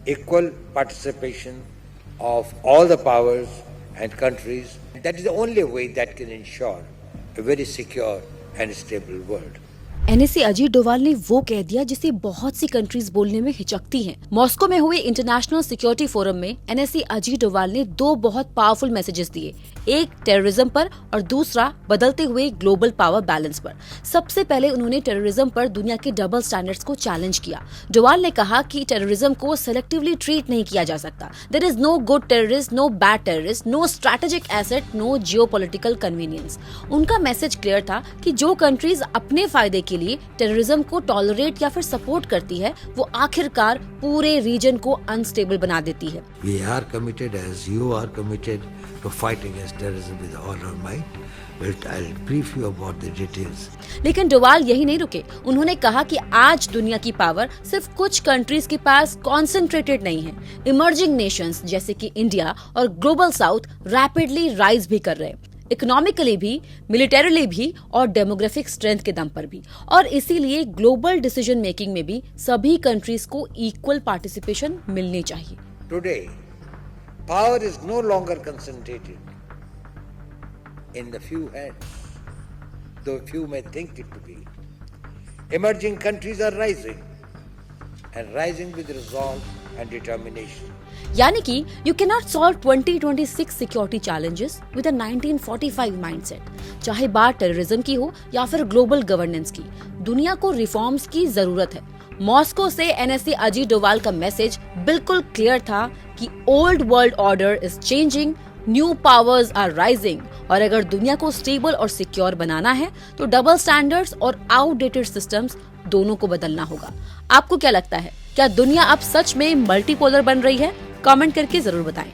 equal participation of all the powers and countries. That is the only way that can ensure a very secure and stable world. NSC Ajit Doval ने वो कह दिया जिसे बहुत सी countries बोलने में हिचकती हैं। मॉस्को में हुए इंटरनेशनल सिक्योरिटी फोरम में एनएससी अजीत डोभाल ने दो बहुत पावरफुल मैसेजेस दिए, एक टेररिज्म पर और दूसरा बदलते हुए ग्लोबल पावर बैलेंस पर। सबसे पहले उन्होंने टेररिज्म पर दुनिया के डबल स्टैंडर्ड्स को चैलेंज किया। डोभाल ने कहा कि टेररिज्म को सेलेक्टिवली ट्रीट नहीं किया जा सकता। There is no good terrorist, no bad terrorist, no strategic asset, no geopolitical convenience. उनका मैसेज क्लियर था कि जो कंट्रीज अपने फायदे के लिए टेररिज्म को टॉलरेट या फिर सपोर्ट करती है, वो आखिरकार पूरे रीजन को अनस्टेबल बना देती है। We are committed, as you are committed, to fight against terrorism with all our might. I'll brief you about the details. लेकिन डोभाल यही नहीं रुके। उन्होंने कहा कि आज दुनिया की पावर सिर्फ कुछ कंट्रीज के पास कॉन्सेंट्रेटेड नहीं है। इमर्जिंग नेशंस जैसे कि इंडिया और ग्लोबल साउथ रैपिडली राइज भी कर रहे हैं, इकोनॉमिकली भी, मिलिटरीली भी और डेमोग्राफिक स्ट्रेंथ के दम पर भी। और इसीलिए ग्लोबल डिसीजन मेकिंग में भी सभी कंट्रीज को इक्वल पार्टिसिपेशन मिलनी चाहिए। Today, power is no longer concentrated in the few hands, though few may think it to be. Emerging countries are rising, and rising with resolve and determination. यानी कि you can not solve 2026 security challenges with a 1945 mindset. चाहे बात terrorism की हो या फिर global governance की, दुनिया को रिफॉर्म्स की जरूरत है। मॉस्को से एनएससी अजीत डोभाल का मैसेज बिल्कुल क्लियर था कि old world order is changing, new powers are rising, और अगर दुनिया को स्टेबल और सिक्योर बनाना है तो डबल स्टैंडर्ड्स और आउटडेटेड सिस्टम्स दोनों को बदलना होगा। आपको क्या लगता है, क्या दुनिया अब सच में मल्टीपोलर बन रही है? कमेंट करके जरूर बताएं।